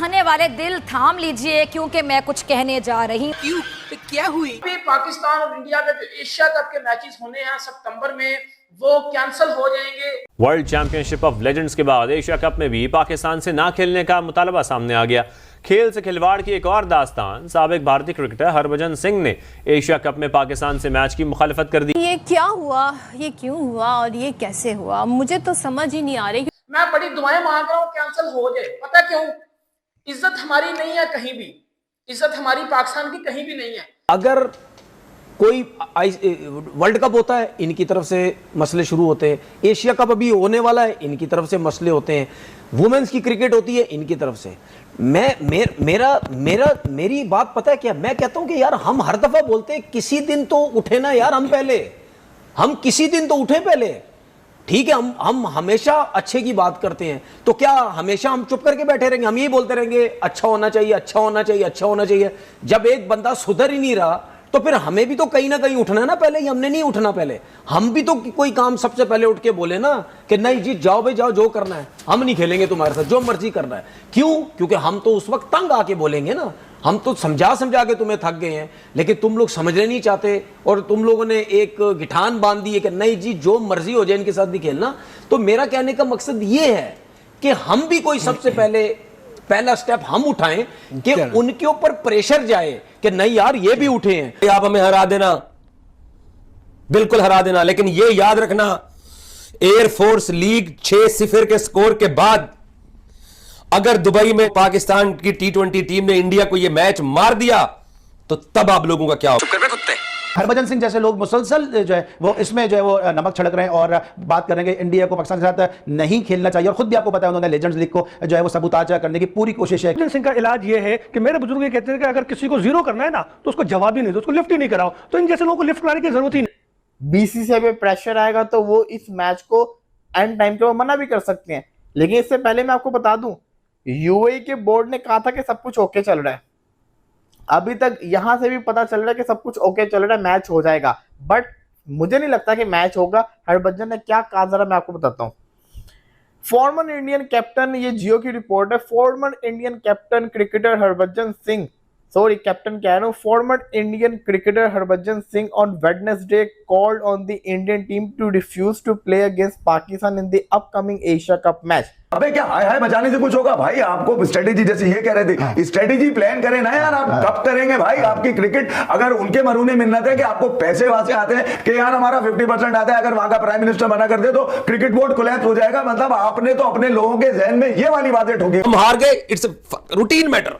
चाहने वाले दिल थाम लीजिए क्योंकि मैं कुछ कहने जा रही हूँ। क्यों? क्या हुई? पाकिस्तान और इंडिया का जो एशिया कप के मैचेस होने हैं सितंबर में, वो कैंसिल हो जाएंगे। वर्ल्ड चैंपियनशिप ऑफ लेजेंड्स के बाद एशिया कप में भी पाकिस्तान से ना खेलने का मुतालबा सामने आ गया। खेल से खिलवाड़ की एक और दास्तान। साबिक भारतीय क्रिकेटर हरभजन सिंह ने एशिया कप में पाकिस्तान से मैच की मुखालिफत कर दी। ये क्या हुआ, ये क्यों हुआ और ये कैसे हुआ, मुझे तो समझ ही नहीं आ रही। मैं बड़ी दुआएं मांग रहा हूँ कैंसिल हो जाए। पता क्यों? इज्जत हमारी नहीं है कहीं भी, इज्जत हमारी पाकिस्तान की कहीं भी नहीं है। अगर कोई वर्ल्ड कप होता है, इनकी तरफ से मसले शुरू होते हैं। एशिया कप अभी होने वाला है, इनकी तरफ से मसले होते हैं। वुमेन्स की क्रिकेट होती है, इनकी तरफ से। मेरी बात पता है क्या? मैं कहता हूं कि यार हम हर दफा बोलते हैं किसी दिन तो उठे ना यार, हम किसी दिन तो उठे पहले। ठीक है, हम हमेशा अच्छे की बात करते हैं, तो क्या हमेशा हम चुप करके बैठे रहेंगे? हम यही बोलते रहेंगे अच्छा होना चाहिए, अच्छा होना चाहिए, अच्छा होना चाहिए। जब एक बंदा सुधर ही नहीं रहा तो फिर हमें भी तो कहीं ना कहीं उठना है ना। पहले ही हमने नहीं उठना, पहले हम भी तो कोई काम सबसे पहले उठ के बोले ना कि नहीं जी जाओ भाई जाओ, जो करना है, हम नहीं खेलेंगे तुम्हारे साथ, जो मर्जी करना है। क्यों? क्योंकि हम तो उस वक्त तंग आके बोलेंगे ना। हम तो समझा के तुम्हें थक गए हैं, लेकिन तुम लोग समझने नहीं चाहते और तुम लोगों ने एक गिठान बांध दी है कि नहीं जी जो मर्जी हो जाए इनके साथ नहीं खेलना। तो मेरा कहने का मकसद ये है कि हम भी कोई सबसे पहला स्टेप हम उठाएं कि उनके ऊपर प्रेशर जाए कि नहीं यार ये भी उठे हैं। आप हमें हरा देना, बिल्कुल हरा देना, लेकिन ये याद रखना एयरफोर्स लीग 6-0 के स्कोर के बाद अगर दुबई में पाकिस्तान की T20 टीम ने इंडिया को यह मैच मार दिया तो तब आप लोगों का क्या होगा? हरभजन सिंह जैसे लोग मुसलसल जो है वो इसमें जो है वो नमक छिड़क रहे हैं और बात कर रहे हैं कि इंडिया को पाकिस्तान के साथ नहीं खेलना चाहिए। और खुद भी आपको पता है उन्होंने लेजेंड्स लीग को जो है वो सबूताज करने की पूरी कोशिश है। हरभजन सिंह का इलाज ये है कि मेरे बुजुर्ग ये कहते हैं कि अगर किसी को जीरो करना है ना तो उसको जवाब ही नहीं दो, उसको लिफ्ट ही नहीं कराओ। तो इन जैसे लोगों को लिफ्ट कराने की जरूरत ही नहीं। बीसीसीआई पे प्रेशर आएगा तो वो इस मैच को एंड टाइम पे वो मना भी कर सकते हैं। लेकिन इससे पहले मैं आपको बता दूं, यूएई के बोर्ड ने कहा था कि सब कुछ ओके चल रहा है। अभी तक यहां से भी पता चल रहा है कि सब कुछ ओके चल रहा है, मैच हो जाएगा, बट मुझे नहीं लगता कि मैच होगा। हरभजन ने क्या कहा जरा मैं आपको बताता हूं। फॉर्मर इंडियन कैप्टन, ये जियो की रिपोर्ट है, former Indian captain cricketer Harbhajan Singh, sorry captain कह रहा हूं, former Indian cricketer Harbhajan Singh on Wednesday called on the Indian team to refuse to play against Pakistan in the upcoming Asia cup match. अबे क्या हाय हाय बजाने से कुछ होगा भाई? आपको स्ट्रेटेजी जैसे ये कह रहे थे, स्ट्रेटेजी प्लान करें ना यार। आप कब करेंगे भाई आपकी क्रिकेट? अगर उनके मरूने मिलना था कि आपको पैसे वहां से आते हैं कि यार हमारा 50% आता है, अगर वहां का प्राइम मिनिस्टर मना कर दे तो क्रिकेट बोर्ड कोलैप्स हो जाएगा। मतलब आपने तो अपने लोगों के जहन में ये वाली बातें ठोकी। हम हार गए, इट्स रूटीन मैटर।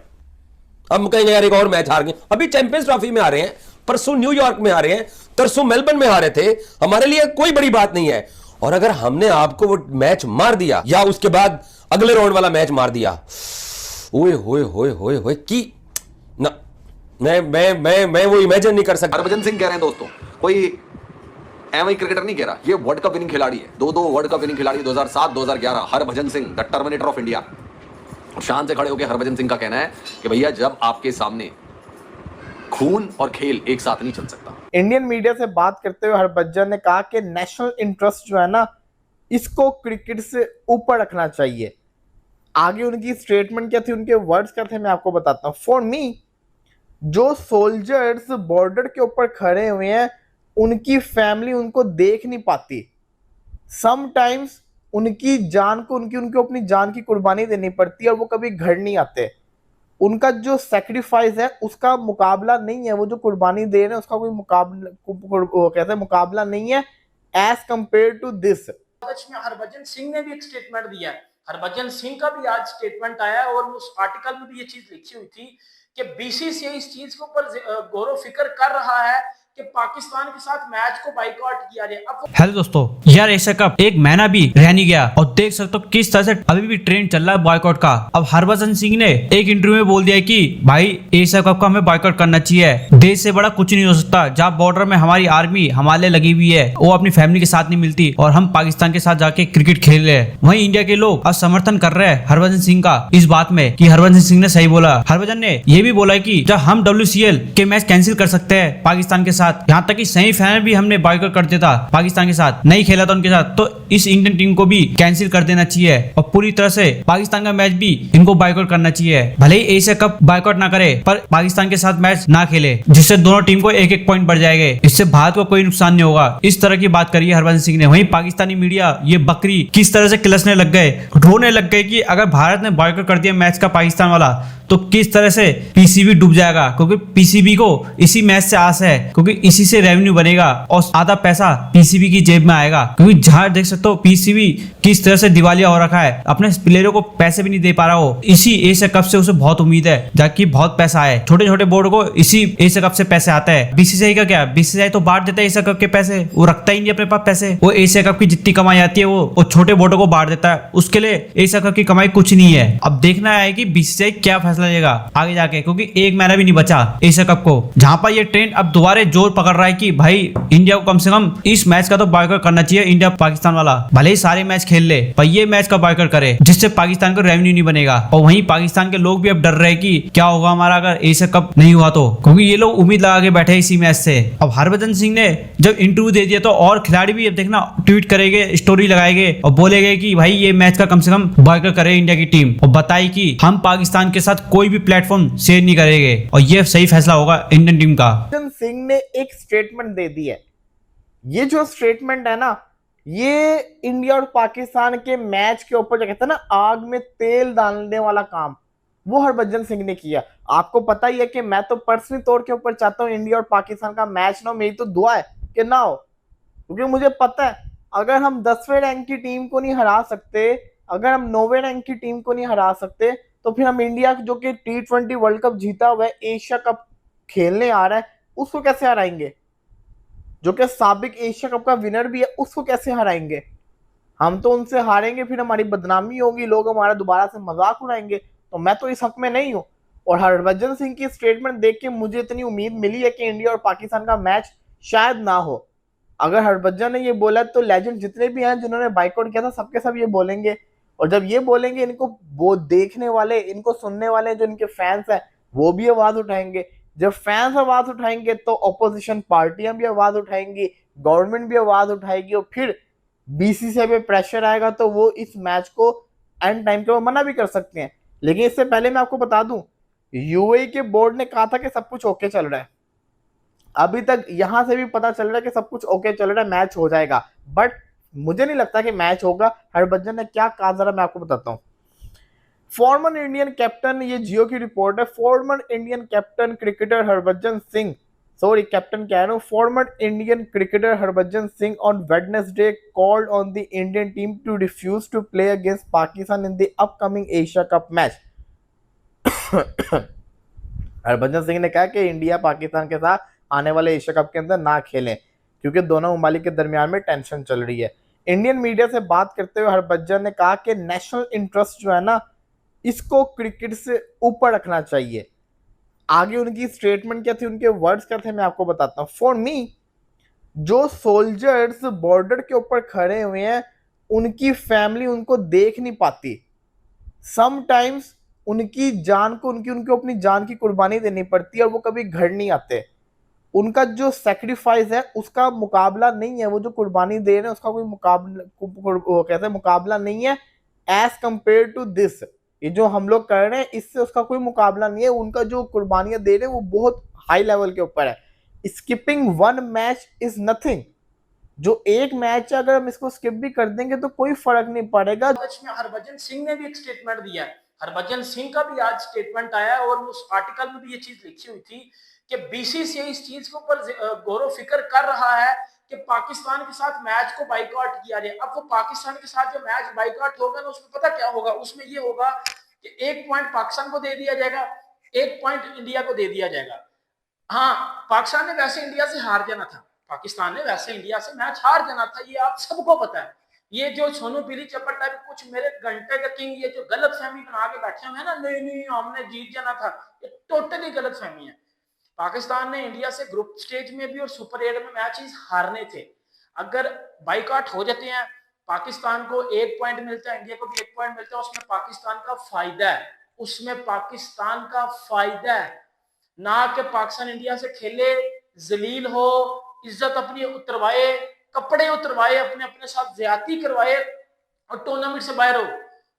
हम कहेंगे यार एक और मैच हार गए। अभी चैंपियंस ट्रॉफी में आ रहे हैं, परसों न्यूयॉर्क में आ रहे हैं, तरसों मेलबर्न में हारे थे। हमारे लिए कोई बड़ी बात नहीं है। और अगर हमने आपको वो मैच मार दिया या उसके बाद अगले राउंड वाला मैच मार दिया, ओए होए होए होए होए की ना, मैं वो इमेजिन नहीं कर सकता। हरभजन सिंह कह रहे हैं दोस्तों, कोई एवं क्रिकेटर नहीं कह रहा, ये वर्ल्ड कप विनिंग खिलाड़ी है। दो वर्ल्ड कप विनिंग खिलाड़ी 2007 2011 Harbhajan Singh the terminator of India. शान से खड़े होकर हरभजन सिंह का कहना है कि भैया जब आपके सामने खून और खेल एक साथ नहीं चल सकता। इंडियन मीडिया से बात करते हुए हरभजन ने कहा कि नेशनल इंटरेस्ट जो है ना, इसको क्रिकेट से ऊपर रखना चाहिए। आगे उनकी स्टेटमेंट क्या थी, उनके वर्ड्स क्या थे, मैं आपको बताता हूं। फॉर मी, जो सोल्जर्स बॉर्डर के ऊपर खड़े हुए हैं उनकी फैमिली उनको देख नहीं पाती। समटाइम्स उनकी जान को उनको अपनी जान की कुर्बानी देनी पड़ती है और वो कभी घर नहीं आते। उनका जो सेक्रीफाइस है उसका मुकाबला नहीं है, वो जो कुर्बानी दे रहे हैं उसका कोई मुकाबला नहीं है as compared to this. Harbhajan Singh ने भी एक स्टेटमेंट दिया है। हरभजन सिंह का भी आज स्टेटमेंट आया और उस आर्टिकल में भी ये चीज लिखी हुई थी कि बीसीसीआई इस चीज के ऊपर गौर फिक्र कर रहा है कि पाकिस्तान के साथ मैच को बाइकआउट किया जाए। अब हेलो दोस्तों, यार एशिया कप एक महीना भी रह नहीं गया और देख सकते हो किस तरह से अभी भी ट्रेंड चल रहा है बॉयकॉट का। अब हरभजन सिंह ने एक इंटरव्यू में बोल दिया है कि भाई एशिया कप का हमें बॉयकॉट करना चाहिए। देश से बड़ा कुछ नहीं हो सकता। जहाँ बॉर्डर में हमारी आर्मी हमारे लगी हुई है, वो अपनी फैमिली के साथ नहीं मिलती और हम पाकिस्तान के साथ जाके क्रिकेट खेल रहे हैं। वहीं इंडिया के लोग अब समर्थन कर रहे हैं हरभजन सिंह का इस बात में कि हरभजन सिंह ने सही बोला। हरभजन ने ये भी बोला है कि जब हम WCL के मैच कैंसिल कर सकते हैं पाकिस्तान के साथ, यहाँ तक कि सेमीफाइनल भी हमने बॉयकॉट कर दिया था पाकिस्तान के साथ, नहीं खेला था उनके साथ, तो इस इंडियन टीम को भी कैंसिल कर देना चाहिए और पूरी तरह से पाकिस्तान का मैच भी इनको बाइकआउट करना चाहिए। भले ही एशिया कप बाइकआउट ना करे पर पाकिस्तान के साथ मैच ना खेले, जिससे दोनों टीम को एक एक पॉइंट बढ़ जाएंगे। इससे भारत को कोई नुकसान नहीं होगा। इस तरह की बात करी है हरभजन सिंह ने। वहीं पाकिस्तानी मीडिया ये बकरी किस तरह से किलसने लग गए, रोने लग गए कि अगर भारत ने बाइकआउट कर दिया मैच का पाकिस्तान वाला तो किस तरह से पीसीबी डूब जाएगा, क्योंकि पीसीबी को इसी मैच से आस है, क्योंकि इसी से रेवेन्यू बनेगा और आधा पैसा पीसीबी की जेब में आएगा। क्योंकि जहां देख सकते हो पीसीबी किस तरह से दिवालिया हो रखा है, अपने प्लेयरों को पैसे भी नहीं दे पा रहा हो। इसी एशिया कप से उसे बहुत उम्मीद है, जाकि बहुत पैसा है। छोटे छोटे बोर्ड को इसी एशिया कप से पैसे आता है। बीसीसीआई का क्या, बीसीसीआई तो बांट देता है एशिया कप के पैसे, वो रखता ही नहीं अपने पास पैसे। वो एशिया कप की जितनी कमाई आती है वो छोटे बोर्डों को बांट देता है, उसके लिए एशिया कप की कमाई कुछ नहीं है। अब देखना है कि बीसीसीआई क्या फैसला लेगा आगे जाके, क्योंकि एक महीना भी नहीं बचा एशिया कप को, जहां पर ये ट्रेंड अब दोबारा जोर पकड़ रहा है कि भाई इंडिया को कम से कम इस मैच का तो बायकॉट करना चाहिए। इंडिया पाकिस्तान वाला भले ही सारे मैच खेल ले पर ये मैच का बायकॉट करे, जिससे पाकिस्तान को रेवेन्यू नहीं बनेगा। और वहीं पाकिस्तान के लोग भी अब डर रहे कि क्या होगा हमारा अगर एशिया कप नहीं हुआ तो, क्योंकि ये लोग उम्मीद लगा के बैठे इसी मैच से। अब हरभजन सिंह ने जब इंटरव्यू दे दिया तो और खिलाड़ी भी अब देखना ट्वीट करेंगे, स्टोरी लगाएंगे और बोलेंगे कि भाई ये मैच का कम से कम बायकॉट करे इंडिया की टीम, और बताई कि हम पाकिस्तान के साथ कोई भी प्लेटफॉर्म शेयर नहीं करेंगे और ये सही फैसला होगा इंडियन टीम का। हरभजन सिंह ने एक स्टेटमेंट दे दी है। ये जो स्टेटमेंट है ना, ये इंडिया और पाकिस्तान के मैच के ऊपर जो कहते हैं ना आग में तेल डालने वाला काम, वो हरभजन सिंह ने किया। आपको पता ही है कि मैं तो पर्सनली तौर के ऊपर चाहता हूँ इंडिया और पाकिस्तान का मैच ना हो, मेरी तो दुआ है कि ना हो, क्योंकि मुझे पता है अगर हम 10वें रैंक की टीम को नहीं हरा सकते, अगर हम 9वें रैंक की टीम को नहीं हरा सकते, तो फिर हम इंडिया जो कि T20 वर्ल्ड कप जीता हुआ है, एशिया कप खेलने आ रहा है, उसको कैसे हराएंगे? जो कि साबिक एशिया कप का विनर भी है, उसको कैसे हराएंगे? हम तो उनसे हारेंगे, फिर हमारी बदनामी होगी, लोग हमारा दोबारा से मजाक उड़ाएंगे। तो मैं तो इस हक में नहीं हूँ। और हरभजन सिंह की स्टेटमेंट देख के मुझे इतनी उम्मीद मिली है कि इंडिया और पाकिस्तान का मैच शायद ना हो। अगर हरभजन ने ये बोला तो लेजेंड जितने भी हैं जिन्होंने बाइकआउट किया था, सबके सब ये बोलेंगे। और जब ये बोलेंगे, इनको वो देखने वाले, इनको सुनने वाले जो इनके फैंस हैं, वो भी आवाज उठाएंगे। जब फैंस आवाज उठाएंगे तो ऑपोजिशन पार्टियां भी आवाज उठाएंगी, गवर्नमेंट भी आवाज उठाएगी, और फिर बीसीसीआई पे प्रेशर आएगा तो वो इस मैच को एंड टाइम के मना भी कर सकते हैं। लेकिन इससे पहले मैं आपको बता दूं, यूएई के बोर्ड ने कहा था कि सब कुछ ओके चल रहा है। अभी तक यहां से भी पता चल रहा है कि सब कुछ ओके चल रहा है, मैच हो जाएगा, बट मुझे नहीं लगता कि मैच होगा। हरभजन ने क्या कहा जरा मैं आपको बताता हूं। फॉर्मर इंडियन कैप्टन, ये जियो की रिपोर्ट है, former Indian captain cricketer Harbhajan Singh, sorry captain कह रहा हूं, former Indian cricketer Harbhajan Singh on Wednesday called on the Indian team to refuse to play against Pakistan in the upcoming Asia cup match. Harbhajan Singh ने कहा कि India Pakistan के साथ आने वाले एशिया कप के अंदर ना खेलें, क्योंकि दोनों ममालिक के दरमियान में टेंशन चल रही है। इंडियन मीडिया से बात करते हुए हरभजन ने कहा कि नेशनल इंटरेस्ट जो है ना, इसको क्रिकेट से ऊपर रखना चाहिए। आगे उनकी स्टेटमेंट क्या थी, उनके वर्ड्स क्या थे, मैं आपको बताता हूँ। फॉर मी, जो सोल्जर्स बॉर्डर के ऊपर खड़े हुए हैं, उनकी फैमिली उनको देख नहीं पाती। समटाइम्स उनकी जान को उनको अपनी जान की कुर्बानी देनी पड़ती है और वो कभी घर नहीं आते। उनका जो सेक्रीफाइस है उसका मुकाबला नहीं है, वो जो कुर्बानी दे रहे हैं उसका कोई मुकाबला नहीं है एज कंपेयर टू दिस। ये जो हम लोग कर रहे हैं इससे उसका कोई मुकाबला नहीं है। उनका जो कुर्बानियां दे रहे हैं वो बहुत हाई लेवल के ऊपर है। Skipping one match is nothing. जो एक मैच है अगर हम इसको स्किप भी कर देंगे तो कोई फर्क नहीं पड़ेगा। हरभजन सिंह ने भी एक स्टेटमेंट दिया है, हरभजन सिंह का भी आज स्टेटमेंट आया है, और उस आर्टिकल में भी ये चीज लिखी हुई थी कि बीसीसीआई इस चीज के ऊपर गौर फिक्र कर रहा है कि पाकिस्तान के साथ मैच को बाइकआउट किया जाए। अब वो पाकिस्तान के साथ जो मैच बाइकआउट होगा ना, उसमें पता क्या होगा, उसमें ये होगा कि 1 पॉइंट पाकिस्तान को दे दिया जाएगा, 1 पॉइंट इंडिया को दे दिया जाएगा। हाँ, पाकिस्तान ने वैसे इंडिया से हार जाना था, पाकिस्तान ने वैसे इंडिया से मैच हार जाना था, ये आप सबको पता है। ये जो सोनू पीली चप्पल टाइप कुछ मेरे घंटे का किंग, ये जो गलत फहमी बना के बैठे हुए हैं ना, नहीं हमने जीत जाना था, ये टोटली गलत फहमी है। पाकिस्तान ने इंडिया से ग्रुप स्टेज में भी और सुपर 8 में मैचेस हारने थे। अगर बाइकआउट हो जाते हैं, पाकिस्तान को 1 पॉइंट मिलता है, इंडिया को भी 1 पॉइंट मिलता है, उसमें पाकिस्तान का फायदा है, उसमें पाकिस्तान का फायदा है। ना कि पाकिस्तान इंडिया से खेले, जलील हो, इज्जत अपनी उतरवाए कपड़े उतरवाए, अपने अपने साथ ज्यादती करवाए और टूर्नामेंट से बाहर हो।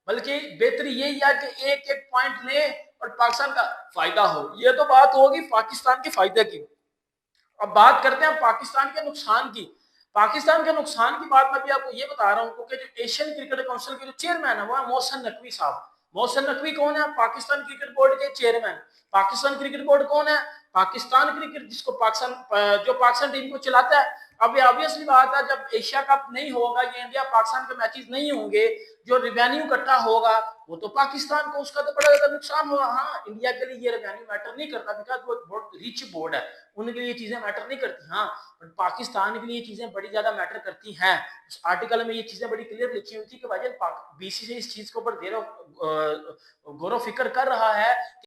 बल्कि बेहतरी यही है कि एक एक पॉइंट ले और पाकिस्तान का फायदा हो। ये तो बात होगी पाकिस्तान के फायदे की। अब बात करते हैं पाकिस्तान के नुकसान की। पाकिस्तान के नुकसान की बात मैं भी आपको ये बता रहा हूँ कि जो एशियन क्रिकेट काउंसिल के जो चेयरमैन है वो है मोहसिन नकवी साहब। मोहसिन नकवी कौन है? पाकिस्तान क्रिकेट बोर्ड के चेयरमैन। पाकिस्तान क्रिकेट बोर्ड कौन है? पाकिस्तान क्रिकेट, जिसको पाकिस्तान जो पाकिस्तान टीम को चलाता है। अब ये ऑब्वियसली बात है, जब एशिया कप नहीं होगा, ये इंडिया पाकिस्तान के मैचेस नहीं होंगे, जो रिवेन्यू इकट्ठा होगा वो तो पाकिस्तान को, उसका तो बड़ा ज्यादा नुकसान होगा। हाँ, इंडिया के लिए ये रिवेन्यू मैटर नहीं करता, बिकॉज वो बहुत रिच बोर्ड है, उनके लिए ये चीजें मैटर नहीं करती। हाँ, बट पाकिस्तान के लिए ये चीजें बड़ी ज्यादा मैटर करती हैं। उस आर्टिकल में ये चीजें बड़ी क्लियर लिखी हुई थी कि भाईजान बीसीसीआई इस चीज के ऊपर गौर फिक्र कर रहा है